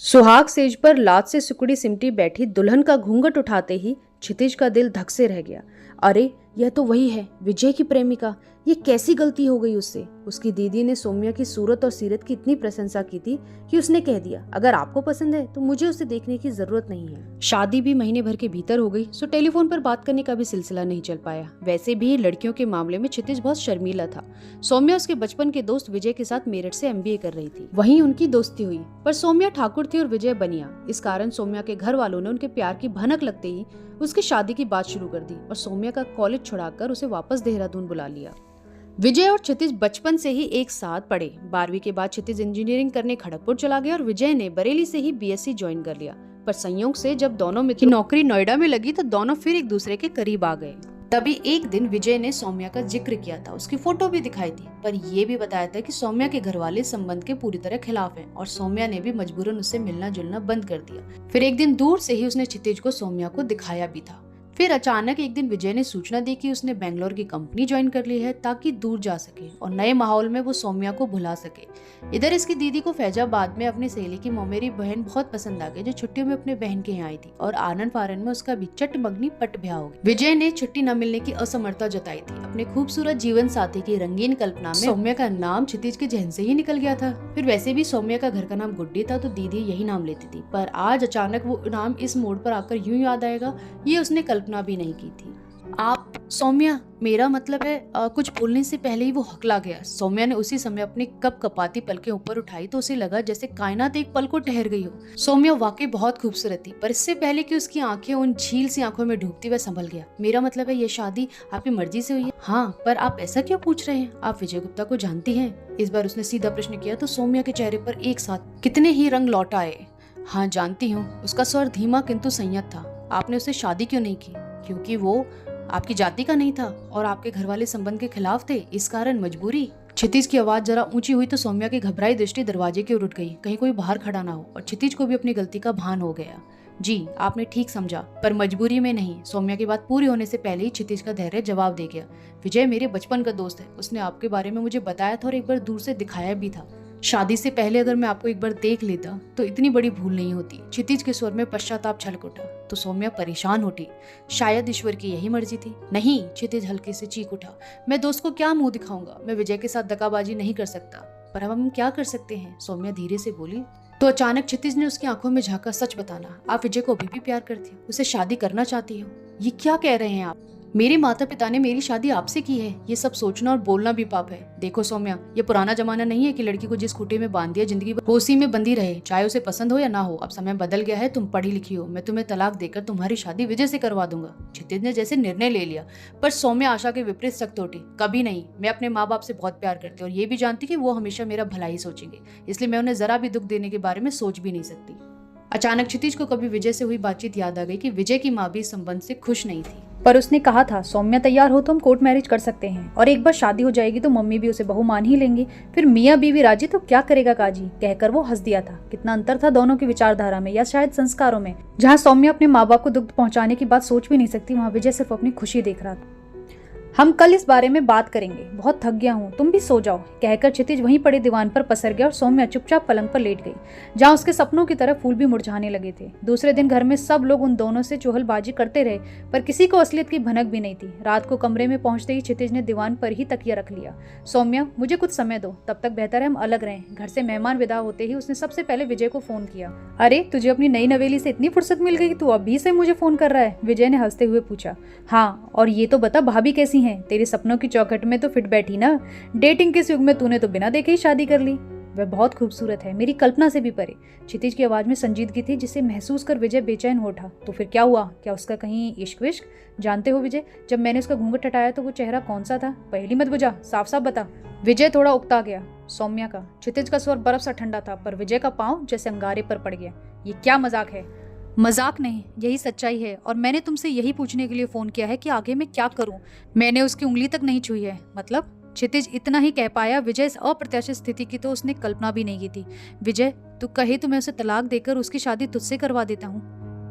सुहाग सेज पर लात से सिकुड़ी सिमटी बैठी दुल्हन का घूंघट उठाते ही क्षितिज का दिल धक से रह गया। अरे यह तो वही है, विजय की प्रेमिका। ये कैसी गलती हो गई उससे। उसकी दीदी ने सौम्या की सूरत और सीरत की इतनी प्रशंसा की थी कि उसने कह दिया, अगर आपको पसंद है तो मुझे उसे देखने की जरूरत नहीं है। शादी भी महीने भर के भीतर हो गई, सो टेलीफोन पर बात करने का भी सिलसिला नहीं चल पाया। वैसे भी लड़कियों के मामले में क्षितिज बहुत शर्मीला था। सौम्या उसके बचपन के दोस्त विजय के साथ मेरठ से MBA कर रही थी, वहीं उनकी दोस्ती हुई। पर सौम्या ठाकुर थी और विजय बनिया। इस कारण सौम्या के घर वालों ने उनके प्यार की भनक लगते ही उसकी शादी की बात शुरू कर दी और सौम्या का कॉलेज छुड़ाकर उसे वापस देहरादून बुला लिया। विजय और क्षितिज बचपन से ही एक साथ पढ़े। 12वीं के बाद क्षितिज इंजीनियरिंग करने खड़गपुर चला गया और विजय ने बरेली से ही BSc ज्वाइन कर लिया। पर संयोग से जब दोनों मित्रों की नौकरी नोएडा में लगी तो दोनों फिर एक दूसरे के करीब आ गए। तभी एक दिन विजय ने सौम्या का जिक्र किया था, उसकी फोटो भी दिखाई थी, पर यह भी बताया था कि सौम्या के घर वाले संबंध के पूरी तरह खिलाफ हैं और सौम्या ने भी मजबूरन उससे मिलना जुलना बंद कर दिया। फिर एक दिन दूर से ही उसने क्षितिज को सौम्या को दिखाया भी था। फिर अचानक एक दिन विजय ने सूचना दी कि उसने बेंगलोर की कंपनी ज्वाइन कर ली है ताकि दूर जा सके और नए माहौल में वो सौम्या को भुला सके। इधर इसकी दीदी को फैजाबाद में अपनी सहेली की मौमेरी बहन बहुत पसंद आ गई, जो छुट्टियों में अपने बहन के यहाँ आई थी और आनंद फारन में उसका भी चट मगनी पट ब्याह हो गया। विजय ने छुट्टी न मिलने की असमर्थता जताई थी। अपने खूबसूरत जीवन साथी की रंगीन कल्पना में सौम्या का नाम क्षितिज के जहन से ही निकल गया था। फिर वैसे भी सौम्या का घर का नाम गुड्डी था तो दीदी यही नाम लेती थी, पर आज अचानक वो नाम इस मोड़ पर आकर यूं याद आएगा, ये उसने कल्पना भी नहीं की थी। आप सौम्या, मेरा मतलब है कुछ बोलने से पहले ही वो हकला गया। सौम्या ने उसी समय अपनी कप कपाती पलकें ऊपर उठाई तो उसे लगा जैसे कायनात एक पल को ठहर गई हो। सौम्या वाकई बहुत खूबसूरत थी, पर इससे पहले कि उसकी आंखें उन झील सी आंखों में डूबती वह संभल गया। मेरा मतलब है ये शादी आपकी मर्जी से हुई है? हाँ, पर आप ऐसा क्यों पूछ रहे हैं? आप विजय गुप्ता को जानती हैं? इस बार उसने सीधा प्रश्न किया तो सौम्या के चेहरे पर एक साथ कितने ही रंग लौट आए। हाँ जानती हूँ। उसका स्वर धीमा किंतु संयत था। आपने उससे शादी क्यों नहीं की? क्योंकि वो आपकी जाति का नहीं था और आपके घर वाले संबंध के खिलाफ थे, इस कारण मजबूरी। क्षितिज की आवाज जरा ऊंची हुई तो सौम्या की घबराई दृष्टि दरवाजे की ओर उठ गई, कहीं कोई बाहर खड़ा ना हो, और क्षितिज को भी अपनी गलती का भान हो गया। जी आपने ठीक समझा, पर मजबूरी में नहीं। सौम्या की बात पूरी होने से पहले ही क्षितिज का धैर्य जवाब दे गया। विजय मेरे बचपन का दोस्त है, उसने आपके बारे में मुझे बताया था और एक बार दूर से दिखाया भी था। शादी से पहले अगर मैं आपको एक बार देख लेता तो इतनी बड़ी भूल नहीं होती। क्षितिज के स्वर में पश्चाताप छलक उठा तो सौम्या परेशान उठी। शायद ईश्वर की यही मर्जी थी। नहीं, क्षितिज हल्के से चीख उठा, मैं दोस्त को क्या मुंह दिखाऊंगा? मैं विजय के साथ दगाबाजी नहीं कर सकता। पर अब हम क्या कर सकते हैं? सौम्या धीरे से बोली। तो अचानक क्षितिज ने उसकी आंखों में झांका, सच बताना, आप विजय को अभी भी प्यार करती हो? उसे शादी करना चाहती हो? ये क्या कह रहे हैं आप? मेरे माता पिता ने मेरी शादी आपसे की है, ये सब सोचना और बोलना भी पाप है। देखो सौम्या, ये पुराना जमाना नहीं है कि लड़की को जिस खूंटे में बांध दिया जिंदगी भर उसी में बंधी रहे, चाहे उसे पसंद हो या ना हो। अब समय बदल गया है, तुम पढ़ी लिखी हो, मैं तुम्हें तलाक देकर तुम्हारी शादी विजय से करवा दूंगा। क्षितिज ने जैसे निर्णय ले लिया, पर सौम्या आशा के विपरीत सख्त उठी। कभी नहीं, मैं अपने माँ बाप से बहुत प्यार करती हूँ और ये भी जानती कि वो हमेशा मेरा भला ही सोचेंगे, इसलिए मैं उन्हें जरा भी दुख देने के बारे में सोच भी नहीं सकती। अचानक क्षितिज को कभी विजय से हुई बातचीत याद आ गई कि विजय की माँ भी इस संबंध से खुश नहीं थी। पर उसने कहा था सौम्या तैयार हो तो हम कोर्ट मैरिज कर सकते हैं, और एक बार शादी हो जाएगी तो मम्मी भी उसे बहू मान ही लेंगी। फिर मियाँ बीवी राजी तो क्या करेगा काजी, कहकर वो हंस दिया था। कितना अंतर था दोनों की विचारधारा में, या शायद संस्कारों में। जहाँ सौम्या अपने माँ बाप को दुख पहुंचाने की बात सोच भी नहीं सकती, वहाँ विजय सिर्फ अपनी खुशी देख रहा था। हम कल इस बारे में बात करेंगे, बहुत थक गया हूँ, तुम भी सो जाओ, कहकर क्षितिज वहीं पड़े दीवान पर पसर गया और सौम्या चुपचाप पलंग पर लेट गई, जहाँ उसके सपनों की तरह फूल भी मुरझाने लगे थे। दूसरे दिन घर में सब लोग उन दोनों से चुहलबाजी करते रहे, पर किसी को असलियत की भनक भी नहीं थी। रात को कमरे में पहुंचते ही क्षितिज ने दीवान पर ही तकिया रख लिया। सौम्या, मुझे कुछ समय दो, तब तक बेहतर है हम अलग रहें। घर से मेहमान विदा होते ही उसने सबसे पहले विजय को फोन किया। अरे तुझे अपनी नई नवेली से इतनी फुर्सत मिल गई, तू अभी से मुझे फोन कर रहा है? विजय ने हंसते हुए पूछा। हाँ, और ये तो बता भाभी कैसी हैं? तेरे सपनों की चौखट में तो फिट बैठी ना। डेटिंग के युग में तूने तो बिना देखे ही शादी कर ली। वह बहुत खूबसूरत है, मेरी कल्पना से भी परे। क्षितिज की आवाज में संजीदगी थी, जिसे महसूस कर विजय बेचैन हो उठा। तो फिर क्या हुआ? क्या उसका कहीं इश्क विश्क? जानते हो विजय, जब मैंने उसका घूंघट हटाया तो वो चेहरा कौन सा था? पहली मत बुझा, साफ साफ बता। विजय थोड़ा उकता गया। सौम्या का। क्षितिज का स्वर बर्फ सा ठंडा था, पर विजय का पांव जैसे अंगारे पर पड़ गया। ये क्या मजाक है? मजाक नहीं, यही सच्चाई है, और मैंने तुमसे यही पूछने के लिए फोन किया है कि आगे मैं क्या करूं। मैंने उसकी उंगली तक नहीं छुई है। मतलब? क्षितिज इतना ही कह पाया। विजय इस अप्रत्याशित स्थिति की तो उसने कल्पना भी नहीं की थी। विजय, तू कहे तो मैं उसे तलाक देकर उसकी शादी तुझसे करवा देता हूँ,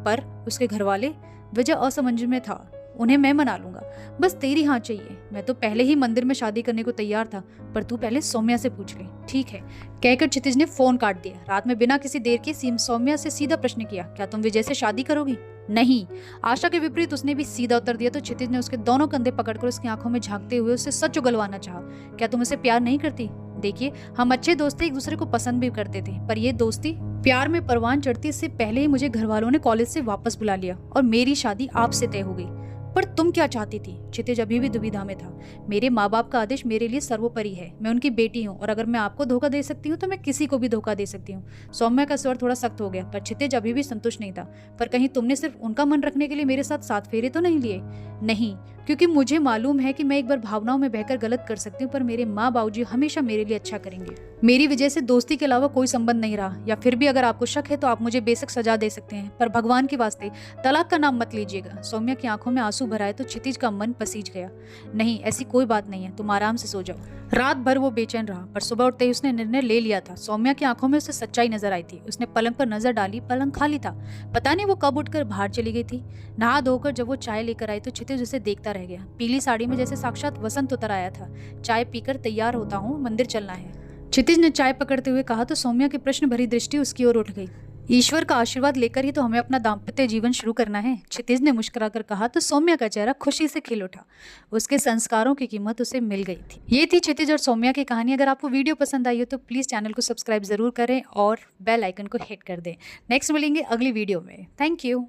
पर उसके घर वाले? विजय असमंजस में था। उन्हें मैं मना लूंगा, बस तेरी हाँ चाहिए। मैं तो पहले ही मंदिर में शादी करने को तैयार था, पर तू पहले सौम्या से पूछ ले। ठीक है, कहकर क्षितिज ने फोन काट दिया। रात में बिना किसी देर के सौम्या से सीधा प्रश्न किया, क्या तुम विजय से शादी करोगी? नहीं। आशा के विपरीत उसने भी सीधा उत्तर दिया तो क्षितिज ने उसके दोनों कंधे पकड़कर उसकी आंखों में झांकते हुए उससे सच उगलवाना चाहा। क्या तुम उसे प्यार नहीं करती? देखिए, हम अच्छे दोस्त थे, एक दूसरे को पसंद भी करते थे, पर ये दोस्ती प्यार में परवान चढ़ती इससे पहले ही मुझे घर वालों ने कॉलेज से वापस बुला लिया और मेरी शादी आपसे तय हो गई। पर तुम क्या चाहती थी? क्षितिज अभी भी दुविधा में था। मेरे माँ बाप का आदेश मेरे लिए सर्वोपरि है। मैं उनकी बेटी हूँ और अगर मैं आपको धोखा दे सकती हूँ तो मैं किसी को भी धोखा दे सकती हूँ। सौम्या का स्वर थोड़ा सख्त हो गया, पर क्षितिज अभी भी संतुष्ट नहीं था। पर कहीं तुमने सिर्फ उनका मन रखने के लिए मेरे साथ 7 फेरे तो नहीं लिए? नहीं, क्योंकि मुझे मालूम है कि मैं एक बार भावनाओं में बहकर गलत कर सकती हूँ, पर मेरे माँ बाबूजी हमेशा मेरे लिए अच्छा करेंगे। मेरी विजय से दोस्ती के अलावा कोई संबंध नहीं रहा, या फिर भी अगर आपको शक है तो आप मुझे बेशक सजा दे सकते हैं, पर भगवान के वास्ते तलाक का नाम मत लीजिएगा। सौम्या की आंखों में आंसू भर आए तो क्षितिज का मन पसीज गया। नहीं, ऐसी कोई बात नहीं है, तुम आराम से सो जाओ। रात भर वो बेचैन रहा, पर सुबह उठते ही उसने निर्णय ले लिया था। सौम्या की आंखों में उसे सच्चाई नजर आई थी। उसने पलंग पर नजर डाली, पलंग खाली था। पता नहीं वो कब उठकर बाहर चली गई थी। नहा धोकर जब वो चाय लेकर आई तो क्षितिज उसे देखता रह गया। पीली साड़ी में जैसे साक्षात वसंत उतर आया था। चाय पीकर तैयार होता हूँ, मंदिर चलना है, क्षितिज ने चाय पकड़ते हुए कहा तो सौम्या की प्रश्न भरी दृष्टि उसकी ओर उठ गई। ईश्वर का आशीर्वाद लेकर ही तो हमें अपना दाम्पत्य जीवन शुरू करना है, क्षितिज ने मुस्कुराकर कहा तो सौम्या का चेहरा खुशी से खिल उठा। उसके संस्कारों की कीमत उसे मिल गई थी। ये थी क्षितिज और सौम्या की कहानी। अगर आपको वीडियो पसंद आई हो तो प्लीज चैनल को सब्सक्राइब जरूर करें और बेल आइकन को हिट कर दें। नेक्स्ट मिलेंगे अगली वीडियो में। Thank you.